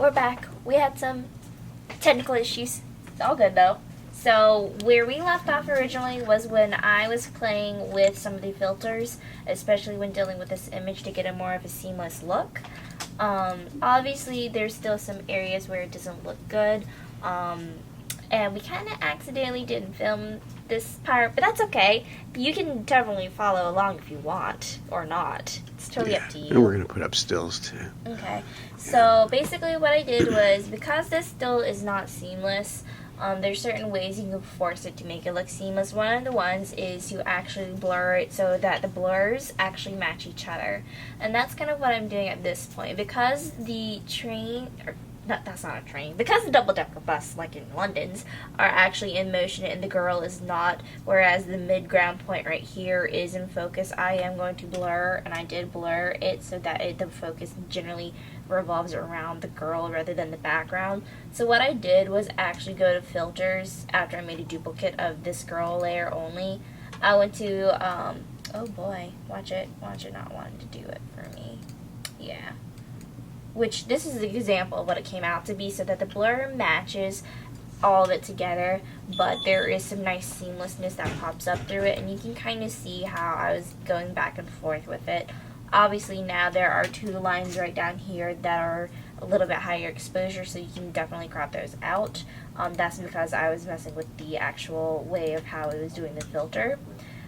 we're back. We had some technical issues. It's all good though. So where we left off originally was when I was playing with some of the filters, especially when dealing with this image to get a more of a seamless look. Obviously there's still some areas where it doesn't look good. And we kind of accidentally didn't film this part, but that's okay. You can definitely follow along if you want, or not. It's totally up to you. And we're going to put up stills too. Okay, so basically what I did was, because this still is not seamless, there's certain ways you can force it to make it look seamless. One of the ones is you actually blur it so that the blurs actually match each other. And that's kind of what I'm doing at this point. Because the train, that's not a train, because the double-decker bus, like in London's, are actually in motion and the girl is not, whereas the mid-ground point right here is in focus, I am going to blur, and I did blur it so that the focus generally revolves around the girl rather than the background. So what I did was actually go to filters after I made a duplicate of this girl layer only. I went to, oh boy, watch it not wanting to do it for me. Yeah. Which, this is an example of what it came out to be, so that the blur matches all of it together, but there is some nice seamlessness that pops up through it, and you can kind of see how I was going back and forth with it. Obviously now there are two lines right down here that are a little bit higher exposure, so you can definitely crop those out. That's because I was messing with the actual way of how I was doing the filter.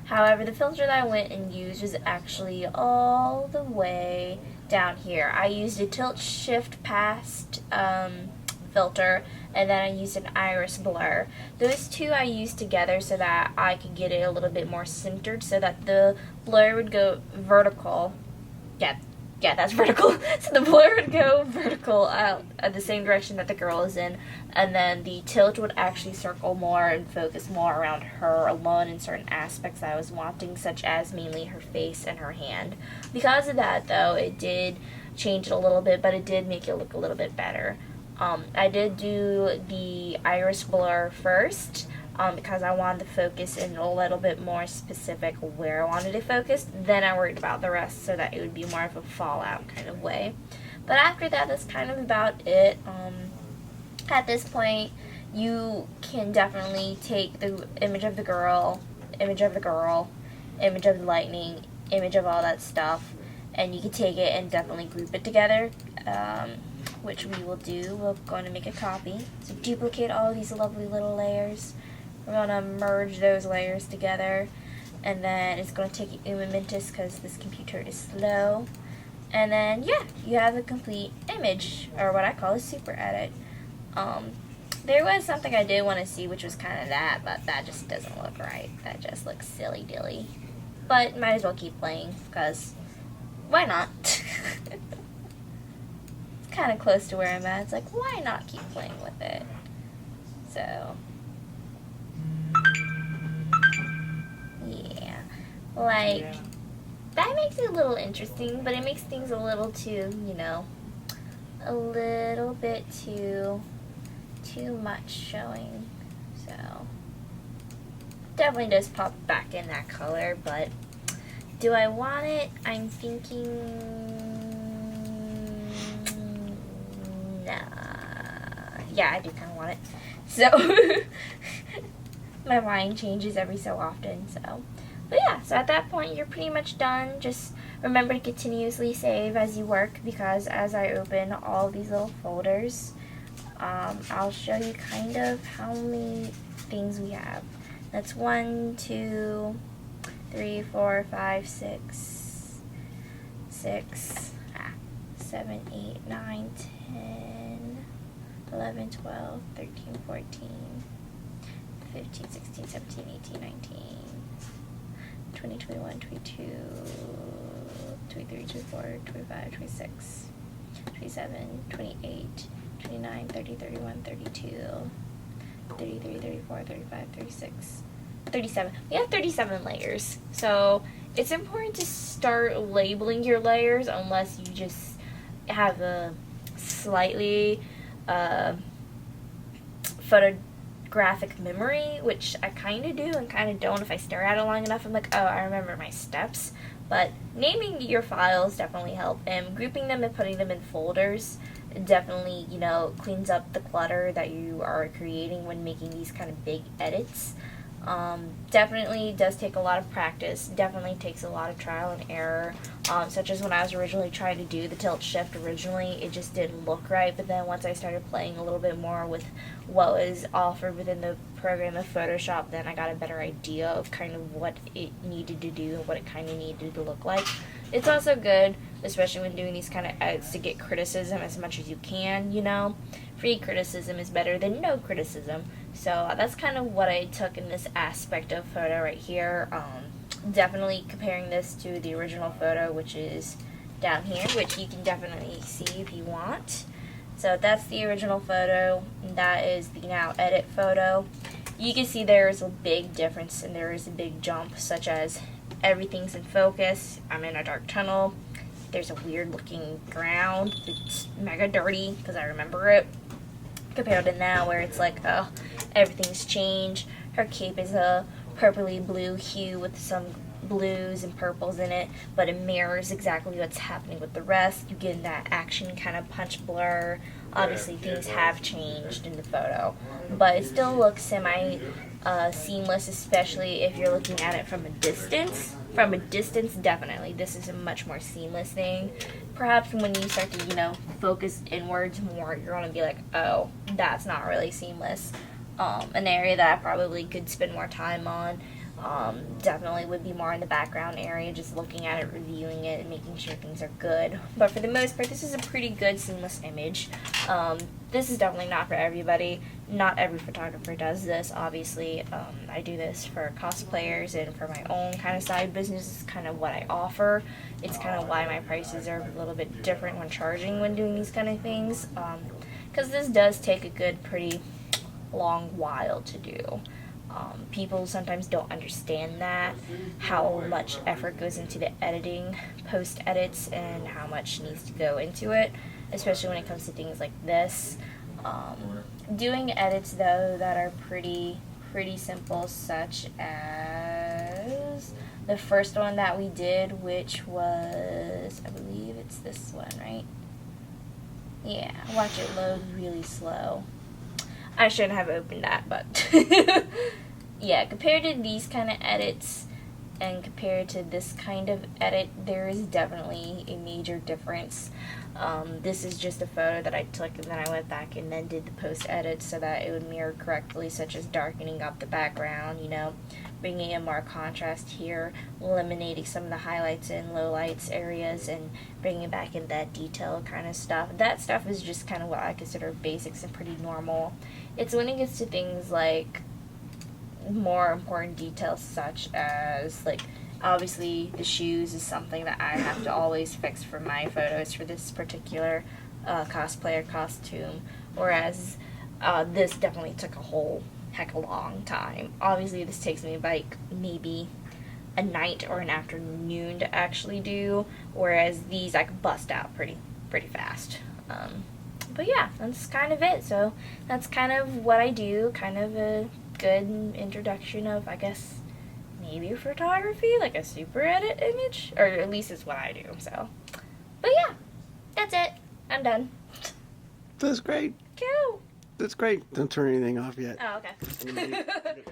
However, the filter that I went and used was actually all the way down here. I used a tilt shift past filter, and then I used an iris blur. Those two I used together so that I could get it a little bit more centered, so that the blur would go vertical. Yeah, that's vertical. So the blur would go vertical out at the same direction that the girl is in, and then the tilt would actually circle more and focus more around her alone in certain aspects I was wanting, such as mainly her face and her hand. Because of that, though, it did change it a little bit, but it did make it look a little bit better. I did do the iris blur first, because I wanted to focus in a little bit more specific where I wanted to focus. Then I worried about the rest so that it would be more of a fallout kind of way. But after that, that's kind of about it. At this point, you can definitely take the image of the girl, image of the lightning, image of all that stuff, and you can take it and definitely group it together, which we will do. We're going to make a copy. So duplicate all these lovely little layers. We're going to merge those layers together, and then it's going to take you a momentous because this computer is slow. And then, yeah, you have a complete image, or what I call a super edit. There was something I did want to see, which was kind of that, but that just doesn't look right. That just looks silly-dilly. But might as well keep playing, because why not? It's kind of close to where I'm at. It's like, why not keep playing with it? So... like, that makes it a little interesting, but it makes things a little too, you know, a little bit too much showing. So, definitely does pop back in that color, but do I want it? I'm thinking, nah. Yeah, I do kind of want it. So, my mind changes every so often, so. But yeah, so at that point you're pretty much done. Just remember to continuously save as you work, because as I open all these little folders, I'll show you kind of how many things we have. That's 1, 2, 3, 4, 5, 6, 7, 8, 9, 10, 11, 12, 13, 14, 15, 16, 17, 18, 19. 20, 21, 22, 23, 24, 25, 26, 27, 28, 29, 30, 31, 32, 33, 34, 35, 36, 37. We have 37 layers. So it's important to start labeling your layers unless you just have a slightly photographic memory, which I kind of do and kind of don't. If I stare at it long enough, I'm like, oh, I remember my steps. But naming your files definitely help, and grouping them and putting them in folders It definitely, you know, cleans up the clutter that you are creating when making these kind of big edits. Definitely does take a lot of practice, definitely takes a lot of trial and error, such as when I was originally trying to do the tilt shift originally, it just didn't look right, but then once I started playing a little bit more with what was offered within the program of Photoshop, then I got a better idea of kind of what it needed to do and what it kind of needed to look like. It's also good, especially when doing these kind of edits, to get criticism as much as you can, you know. Free criticism is better than no criticism. So that's kind of what I took in this aspect of photo right here. Definitely comparing this to the original photo, which is down here, which you can definitely see if you want. So that's the original photo, and that is the now edit photo. You can see there is a big difference and there is a big jump, such as everything's in focus. I'm in a dark tunnel. There's a weird looking ground. It's mega dirty because I remember it. Compared to now where it's like, oh, everything's changed. Her cape is a purpley blue hue with some blues and purples in it, but it mirrors exactly what's happening with the rest. You get that action kind of punch blur. Obviously things have changed in the photo, but it still looks semi seamless, especially if you're looking at it from a distance. From a distance, definitely, this is a much more seamless thing. Perhaps when you start to, you know, focus inwards more, you're going to be like, oh, that's not really seamless. An area that I probably could spend more time on definitely would be more in the background area, just looking at it, reviewing it, and making sure things are good. But for the most part, this is a pretty good seamless image. This is definitely not for everybody. Not every photographer does this, obviously. I do this for cosplayers and for my own kind of side business. It's kind of what I offer. It's kind of why my prices are a little bit different when charging when doing these kind of things. Because this does take a good, pretty long while to do. People sometimes don't understand that, how much effort goes into the editing, post edits, and how much needs to go into it, especially when it comes to things like this. Doing edits though that are pretty simple, such as the first one that we did, which was, I believe it's this one, right? Yeah, watch it load really slow. I shouldn't have opened that, but yeah, compared to these kind of edits and compared to this kind of edit, there is definitely a major difference. This is just a photo that I took and then I went back and then did the post edit so that it would mirror correctly, such as darkening up the background, you know, bringing in more contrast here, eliminating some of the highlights and lowlights areas, and bringing back in that detail kind of stuff. That stuff is just kind of what I consider basics and pretty normal. It's when it gets to things like more important details, such as, like, obviously the shoes is something that I have to always fix for my photos for this particular cosplayer costume, whereas this definitely took a whole heck of a long time. Obviously this takes me like maybe a night or an afternoon to actually do, whereas these I could bust out pretty fast. But yeah, that's kind of it. So that's kind of what I do, kind of a good introduction of, I guess, maybe photography, like a super edit image, or at least it's what I do. So, but yeah, that's it. I'm done. That's great. Cool. That's great. Don't turn anything off yet. Oh, okay.